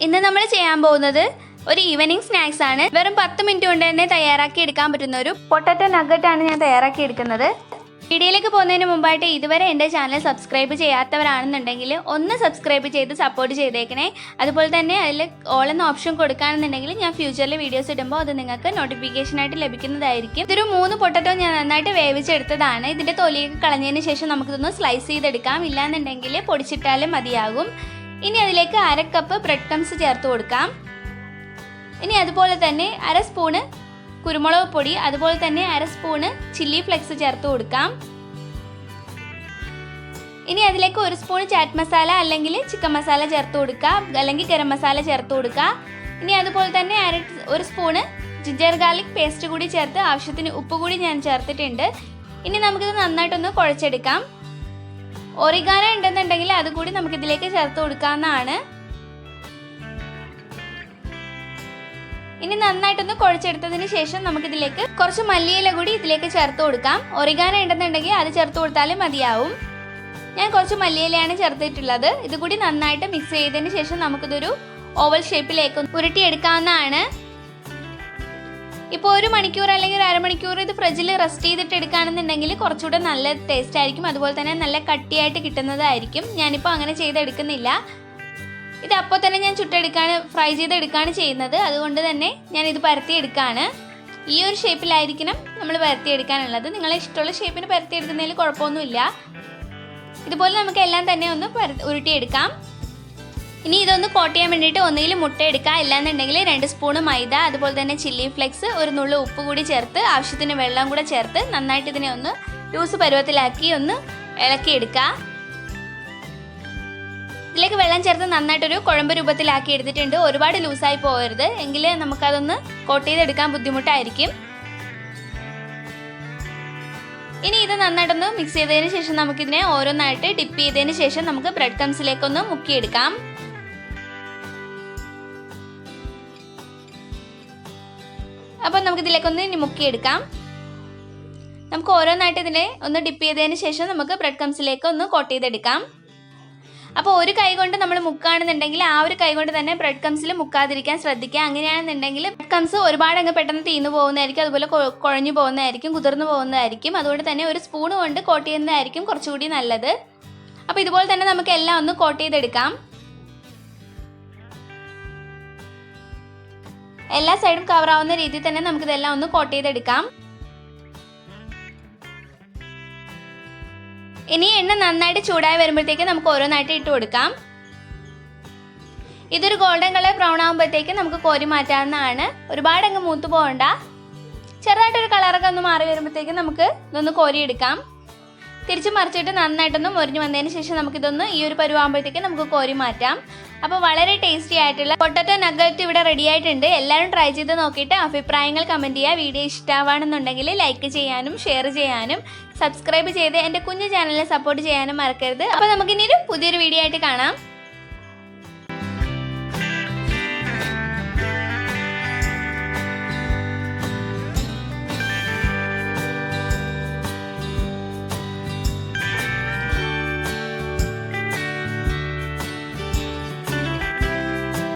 ഇന്ന് നമ്മൾ ചെയ്യാൻ പോകുന്നത് ഒരു ഈവനിങ് സ്നാക്സ് ആണ്. വെറും 10 മിനിറ്റ് കൊണ്ട് തന്നെ തയ്യാറാക്കി എടുക്കാൻ പറ്റുന്ന ഒരു പൊട്ടറ്റോ നഗറ്റ് ആണ് ഞാൻ തയ്യാറാക്കി എടുക്കുന്നത്. വീഡിയോയിലേക്ക് പോകുന്നതിന് മുമ്പായിട്ട് ഇതുവരെ എൻ്റെ ചാനൽ സബ്സ്ക്രൈബ് ചെയ്യാത്തവരാണെന്നുണ്ടെങ്കിൽ ഒന്ന് സബ്സ്ക്രൈബ് ചെയ്ത് സപ്പോർട്ട് ചെയ്തേക്കണേ. അതുപോലെ തന്നെ അതിൽ ഓൾ എന്ന ഓപ്ഷൻ കൊടുക്കുകയാണെന്നുണ്ടെങ്കിൽ ഞാൻ ഫ്യൂച്ചറിൽ വീഡിയോസ് ഇടുമ്പോൾ അത് നിങ്ങൾക്ക് നോട്ടിഫിക്കേഷനായിട്ട് ലഭിക്കുന്നതായിരിക്കും. ഇതൊരു 3 പൊട്ടറ്റോ ഞാൻ നന്നായിട്ട് വേവിച്ചെടുത്തതാണ്. ഇതിൻ്റെ തൊലിയൊക്കെ കളഞ്ഞതിന് ശേഷം നമുക്കിതൊന്ന് സ്ലൈസ് ചെയ്തെടുക്കാം. ഇല്ലാന്നുണ്ടെങ്കിൽ പൊടിച്ചിട്ടാലും മതിയാകും. ഇനി അതിലേക്ക് 1/2 കപ്പ് ബ്രെഡ് ക്രംസ് ചേർത്ത് കൊടുക്കാം. ഇനി അതുപോലെ തന്നെ 1/2 സ്പൂണ് കുരുമുളക് പൊടി, അതുപോലെ തന്നെ 1/2 സ്പൂണ് ചില്ലി ഫ്ലെക്സ് ചേർത്ത് കൊടുക്കാം. ഇനി അതിലേക്ക് 1 സ്പൂൺ ചാറ്റ് മസാല അല്ലെങ്കിൽ ചിക്കൻ മസാല ചേർത്ത് കൊടുക്കുക, അല്ലെങ്കിൽ ഗരം മസാല ചേർത്ത് കൊടുക്കുക. ഇനി അതുപോലെ തന്നെ 1 സ്പൂണ് ജിഞ്ചർ ഗാർലിക് പേസ്റ്റ് കൂടി ചേർത്ത് ആവശ്യത്തിന് ഉപ്പ് കൂടി ഞാൻ ചേർത്തിട്ടുണ്ട്. ഇനി നമുക്കിത് നന്നായിട്ടൊന്ന് കുഴച്ചെടുക്കാം. ഒറിഗാനോ ഉണ്ടെന്നുണ്ടെങ്കിൽ അതുകൂടി നമുക്കിതിലേക്ക് ചേർത്ത് കൊടുക്കാവുന്നതാണ്. ഇനി നന്നായിട്ടൊന്ന് കുഴച്ചെടുത്തതിന് ശേഷം നമുക്കിതിലേക്ക് കുറച്ച് മല്ലിയില കൂടി ഇതിലേക്ക് ചേർത്ത് കൊടുക്കാം. ഒറിഗാനോ ഉണ്ടെന്നുണ്ടെങ്കിൽ അത് ചേർത്ത് കൊടുത്താലും മതിയാവും. ഞാൻ കുറച്ച് മല്ലിയിലയാണ് ചേർത്തിട്ടുള്ളത്. ഇതുകൂടി നന്നായിട്ട് മിക്സ് ചെയ്തതിന് ശേഷം നമുക്കിതൊരു ഓവൽ ഷേപ്പിലേക്ക് ഉരുട്ടിയെടുക്കാവുന്നതാണ്. ഇപ്പോൾ 1 മണിക്കൂർ അല്ലെങ്കിൽ 1/2 മണിക്കൂർ ഇത് ഫ്രിഡ്ജിൽ റെസ്റ്റ് ചെയ്തിട്ട് എടുക്കുകയാണെന്നുണ്ടെങ്കിൽ കുറച്ചുകൂടെ നല്ല ടേസ്റ്റ് ആയിരിക്കും. അതുപോലെ തന്നെ നല്ല കട്ടിയായിട്ട് കിട്ടുന്നതായിരിക്കും. ഞാനിപ്പോൾ അങ്ങനെ ചെയ്തെടുക്കുന്നില്ല. ഇത് അപ്പോൾ തന്നെ ഞാൻ ഫ്രൈ ചെയ്തെടുക്കുകയാണ് ചെയ്യുന്നത്. അതുകൊണ്ട് തന്നെ ഞാനിത് പരത്തിയെടുക്കുകയാണ്. ഈ ഒരു ഷേപ്പിലായിരിക്കണം നമ്മൾ പരത്തിയെടുക്കാനുള്ളത്. നിങ്ങളെ ഇഷ്ടമുള്ള ഷേപ്പിന് പരത്തിയെടുക്കുന്നതിൽ കുഴപ്പമൊന്നുമില്ല. ഇതുപോലെ നമുക്ക് എല്ലാം തന്നെ ഒന്ന് ഉരുട്ടിയെടുക്കാം. ഇനി ഇതൊന്ന് കോട്ട് ചെയ്യാൻ വേണ്ടിയിട്ട് ഒന്നുകിൽ മുട്ട എടുക്കുക, ഇല്ലാന്നുണ്ടെങ്കിൽ 2 സ്പൂണ് മൈദ, അതുപോലെ തന്നെ ചില്ലി ഫ്ലെക്സ്, ഒരു നുള്ളു ഉപ്പ് കൂടി ചേർത്ത് ആവശ്യത്തിന് വെള്ളം കൂടെ ചേർത്ത് നന്നായിട്ട് ഇതിനെ ഒന്ന് ലൂസ് പരുവത്തിലാക്കി ഒന്ന് ഇളക്കിയെടുക്കുക. ഇതിലേക്ക് വെള്ളം ചേർത്ത് നന്നായിട്ടൊരു കുഴമ്പ് രൂപത്തിലാക്കി എടുത്തിട്ടുണ്ട്. ഒരുപാട് ലൂസായി പോകരുത്, എങ്കിൽ നമുക്കതൊന്ന് കോട്ട് ചെയ്തെടുക്കാൻ ബുദ്ധിമുട്ടായിരിക്കും. ഇനി ഇത് നന്നായിട്ടൊന്ന് മിക്സ് ചെയ്തതിന് ശേഷം നമുക്കിതിനെ ഓരോന്നായിട്ട് ഡിപ്പ് ചെയ്തതിന് ശേഷം നമുക്ക് ബ്രെഡ് ക്രംസിലേക്കൊന്ന് മുക്കിയെടുക്കാം. അപ്പോൾ നമുക്കിതിലേക്കൊന്ന് ഇനി മുക്കിയെടുക്കാം. നമുക്ക് ഓരോന്നായിട്ട് ഇതിനെ ഒന്ന് ഡിപ്പ് ചെയ്തതിന് ശേഷം നമുക്ക് ബ്രെഡ് ക്രംസിലേക്ക് ഒന്ന് കോട്ട് ചെയ്തെടുക്കാം. അപ്പോൾ ഒരു കൈ കൊണ്ട് നമ്മൾ മുക്കുകയാണെന്നുണ്ടെങ്കിൽ ആ ഒരു കൈ കൊണ്ട് തന്നെ ബ്രെഡ് ക്രംസിൽ മുക്കാതിരിക്കാൻ ശ്രദ്ധിക്കുക. അങ്ങനെയാണെന്നുണ്ടെങ്കിൽ ബ്രെഡ് ക്രംസ് ഒരുപാട് അങ്ങ് പെട്ടെന്ന് തീർന്നു പോകുന്നതായിരിക്കും, അതുപോലെ കുഴഞ്ഞു പോകുന്നതായിരിക്കും, കുതിർന്നു പോകുന്നതായിരിക്കും. അതുകൊണ്ട് തന്നെ ഒരു സ്പൂൺ കൊണ്ട് കോട്ട് ചെയ്യുന്നതായിരിക്കും കുറച്ചുകൂടി നല്ലത്. അപ്പോൾ ഇതുപോലെ തന്നെ നമുക്ക് എല്ലാം ഒന്ന് കോട്ട് ചെയ്തെടുക്കാം. എല്ലാ സൈഡും കവർ ആവുന്ന രീതിയിൽ തന്നെ നമുക്കിതെല്ലാം ഒന്ന് കോട്ട് ചെയ്തെടുക്കാം. ഇനി എണ്ണ നന്നായിട്ട് ചൂടായി വരുമ്പോഴത്തേക്ക് നമുക്ക് ഓരോന്നായിട്ട് ഇട്ട് കൊടുക്കാം. ഇതൊരു ഗോൾഡൻ കളർ ബ്രൗൺ ആകുമ്പോഴത്തേക്ക് നമുക്ക് കോരി മാറ്റാവുന്നതാണ്. ഒരുപാട് അങ്ങ് മൂത്ത് പോകണ്ട. ചെറുതായിട്ടൊരു കളറൊക്കെ ഒന്ന് മാറി വരുമ്പോഴത്തേക്ക് നമുക്ക് ഇതൊന്ന് കോരിയെടുക്കാം. തിരിച്ച് മറിച്ചിട്ട് നന്നായിട്ടൊന്ന് മൊരിഞ്ഞ് വന്നതിന് ശേഷം നമുക്കിതൊന്ന് ഈ ഒരു പരുവാകുമ്പോഴത്തേക്ക് നമുക്ക് കോരി മാറ്റാം. അപ്പോൾ വളരെ ടേസ്റ്റി ആയിട്ടുള്ള പൊട്ടറ്റോ നഗറ്റ് ഇവിടെ റെഡി ആയിട്ടുണ്ട്. എല്ലാവരും ട്രൈ ചെയ്ത് നോക്കിയിട്ട് അഭിപ്രായങ്ങൾ കമൻറ്റ് ചെയ്യുക. വീഡിയോ ഇഷ്ടമാണെന്നുണ്ടെങ്കിൽ ലൈക്ക് ചെയ്യാനും ഷെയർ ചെയ്യാനും സബ്സ്ക്രൈബ് ചെയ്ത് എൻ്റെ കുഞ്ഞു ചാനലിനെ സപ്പോർട്ട് ചെയ്യാനും മറക്കരുത്. അപ്പോൾ നമുക്കിനി പുതിയൊരു വീഡിയോ ആയിട്ട് കാണാം.